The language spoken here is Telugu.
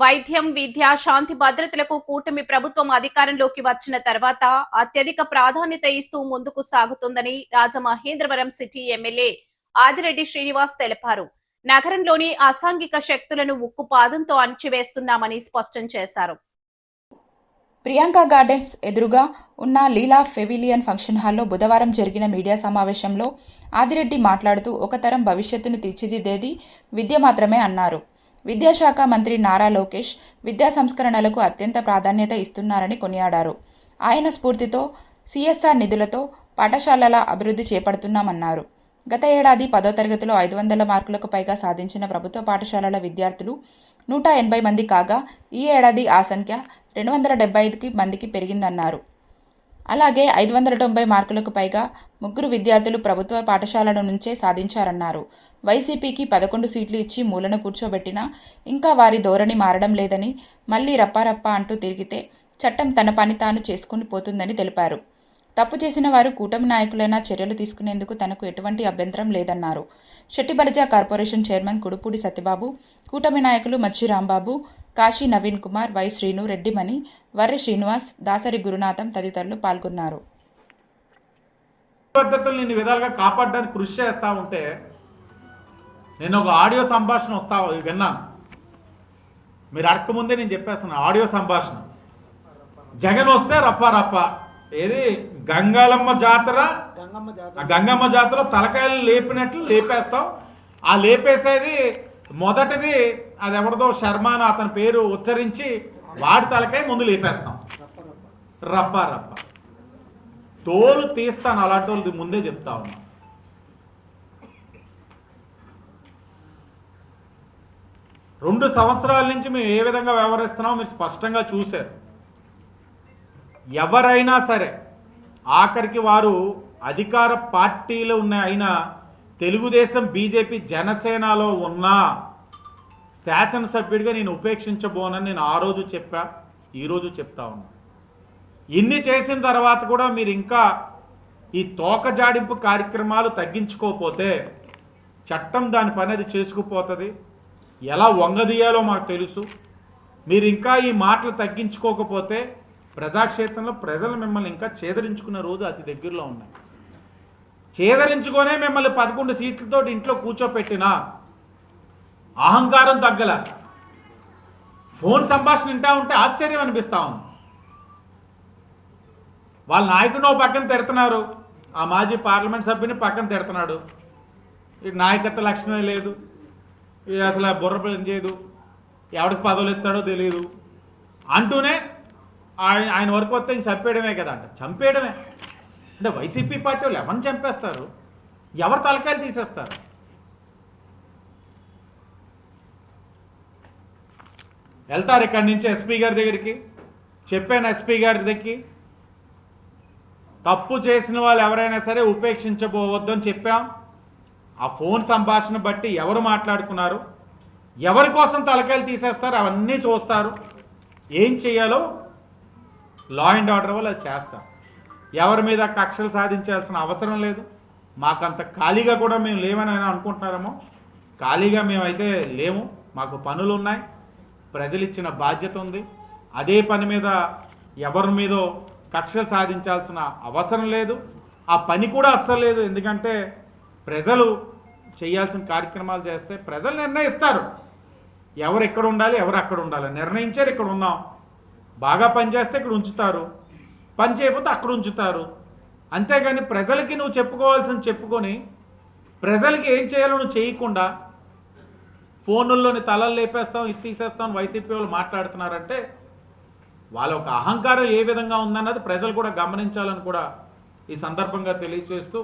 వైద్యం, విద్య, శాంతి భద్రతలకు కూటమి ప్రభుత్వం అధికారంలోకి వచ్చిన తర్వాత అత్యధిక ప్రాధాన్యత ఇస్తూ ముందుకు సాగుతుందని రాజమహేంద్రవరం సిటీ ఎమ్మెల్యే ఆదిరెడ్డి శ్రీనివాస్ తెలిపారు. నగరంలోని అసాంఘిక శక్తులను ఉక్కుపాదంతో అణిచివేస్తున్నామని స్పష్టం చేశారు. ప్రియాంక గార్డెన్స్ ఎదురుగా ఉన్న లీలా పెవిలియన్ ఫంక్షన్ హాల్లో బుధవారం జరిగిన మీడియా సమావేశంలో ఆదిరెడ్డి మాట్లాడుతూ ఒక తరం భవిష్యత్తును తీర్చిదిద్దేది విద్య మాత్రమే అన్నారు. విద్యాశాఖ మంత్రి నారా లోకేష్ విద్యా సంస్కరణలకు అత్యంత ప్రాధాన్యత ఇస్తున్నారని కొనియాడారు. ఆయన స్ఫూర్తితో సిఎస్ఆర్ నిధులతో పాఠశాలల అభివృద్ధి చేపడుతున్నామన్నారు. గత ఏడాది 10వ తరగతిలో 500 మార్కులకు పైగా సాధించిన ప్రభుత్వ పాఠశాలల విద్యార్థులు 180 మంది కాగా ఈ ఏడాది ఆ సంఖ్య 275 మందికి పెరిగిందన్నారు. అలాగే 590 మార్కులకు పైగా ముగ్గురు విద్యార్థులు ప్రభుత్వ పాఠశాలల నుంచే సాధించారన్నారు. వైసీపీకి 11 సీట్లు ఇచ్చి మూలను కూర్చోబెట్టినా ఇంకా వారి ధోరణి మారడం లేదని, మళ్లీ రప్పారప్ప అంటూ తిరిగితే చట్టం తన పని తాను చేసుకుని పోతుందని తెలిపారు. తప్పు చేసిన వారు కూటమి నాయకులైనా చర్యలు తీసుకునేందుకు తనకు ఎటువంటి అభ్యంతరం లేదన్నారు. శెట్టిబలిజా కార్పొరేషన్ చైర్మన్ కుడుపూడి సత్యబాబు, కూటమి నాయకులు మచ్చి రాంబాబు, కాశీ నవీన్ కుమార్, వై శ్రీను, రెడ్డిమణి, వర్రి శ్రీనివాస్, దాసరి గురునాథం తదితరులు పాల్గొన్నారు. పద్ధతులు ఇన్ని విధాలుగా కాపాడడానికి కృషి చేస్తూ ఉంటే నేను ఒక ఆడియో సంభాషణ విన్నాను. మీరు అడగకముందే నేను చెప్పేస్తాను. ఆడియో సంభాషణ జగన్ వస్తే రప్ప ఏది గంగమ్మ జాతర తలకాయలు లేపినట్లు లేపేస్తాం. ఆ లేపేసేది మొదటిది అది ఎవరిదో శర్మ అని అతని పేరు ఉచ్చరించి వాడి తలకాయ ముందు లేపేస్తాం. రప్ప తోలు తీస్తాను. అలాంటి వాళ్ళు ముందే చెప్తా ఉన్నా. 2 సంవత్సరాల నుంచి మేము ఏ విధంగా వ్యవహరిస్తున్నామో మీరు స్పష్టంగా చూశారు. ఎవరైనా సరే ఆఖరికి వారు అధికార పార్టీలో ఉన్న అయినా తెలుగుదేశం, బీజేపీ, జనసేనలో ఉన్న శాసనసభ్యుడిగా నేను ఉపేక్షించబోనని నేను ఆ రోజు చెప్పా, ఈరోజు చెప్తా ఉన్నా. ఇన్ని చేసిన తర్వాత కూడా మీరు ఇంకా ఈ తోకజాడింపు కార్యక్రమాలు తగ్గించుకోకపోతే చట్టం దాని పని అది చేసుకుపోతుంది. ఎలా వంగదీయాలో మాకు తెలుసు. మీరు ఇంకా ఈ మాటలు తగ్గించుకోకపోతే ప్రజాక్షేత్రంలో ప్రజలు మిమ్మల్ని ఇంకా చేదరించుకునే రోజు అతి దగ్గరలో ఉన్నాయి. చేదరించుకొనే మిమ్మల్ని 11 సీట్లతో ఇంట్లో కూర్చోపెట్టినా అహంకారం తగ్గల. ఫోన్ సంభాషణ వింటా ఉంటే ఆశ్చర్యం అనిపిస్తా ఉంది. వాళ్ళ నాయకుడిని ఓ పక్కన తిడుతున్నారు, ఆ మాజీ పార్లమెంట్ సభ్యుని పక్కన తిడుతున్నాడు. ఈ నాయకత్వ లక్షణమే లేదు, అసలు బుర్ర పని చేయదు, ఎవరికి పదవులు ఇస్తాడో తెలియదు అంటూనే ఆయన వరకు వస్తే ఇంక చంపేయడమే కదా అంట. చంపేయడమే అంటే వైసీపీ పార్టీ వాళ్ళు ఎవరిని చంపేస్తారు, ఎవరి తలకాయలు తీసేస్తారు. వెళ్తారు ఇక్కడి నుంచి ఎస్పీ గారి దగ్గరికి. చెప్పాను ఎస్పీ గారి దగ్గరికి, తప్పు చేసిన వాళ్ళు ఎవరైనా సరే ఉపేక్షించబోవద్దని చెప్పాం. ఆ ఫోన్ సంభాషణ బట్టి ఎవరు మాట్లాడుకున్నారు, ఎవరి కోసం తలకాయలు తీసేస్తారు అవన్నీ చూస్తారు. ఏం చేయాలో లా అండ్ ఆర్డర్ వల్ల అది చేస్తాం. ఎవరి మీద కక్షలు సాధించాల్సిన అవసరం లేదు. మాకంత ఖాళీగా కూడా మేము లేవని అనుకుంటున్నారేమో. ఖాళీగా మేమైతే లేము, మాకు పనులు ఉన్నాయి, ప్రజలు ఇచ్చిన బాధ్యత ఉంది. అదే పని మీద ఎవరి మీదో కక్షలు సాధించాల్సిన అవసరం లేదు. ఆ పని కూడా అస్సలు లేదు. ఎందుకంటే ప్రజలు చేయాల్సిన కార్యక్రమాలు చేస్తే ప్రజలు నిర్ణయిస్తారు ఎవరు ఎక్కడ ఉండాలి, ఎవరు అక్కడ ఉండాలి. నిర్ణయించారు, ఇక్కడ ఉన్నాం. బాగా పనిచేస్తే ఇక్కడ ఉంచుతారు, పని చేయకపోతే అక్కడ ఉంచుతారు. అంతేగాని ప్రజలకి నువ్వు చెప్పుకోవాల్సింది చెప్పుకొని ప్రజలకి ఏం చేయాలో నువ్వు చేయకుండా ఫోనుల్లోని తలలు లేపేస్తాం, ఇది తీసేస్తాం వైసీపీ వాళ్ళు మాట్లాడుతున్నారంటే వాళ్ళ ఒక అహంకారం ఏ విధంగా ఉందన్నది ప్రజలు కూడా గమనించాలని కూడా ఈ సందర్భంగా తెలియజేస్తూ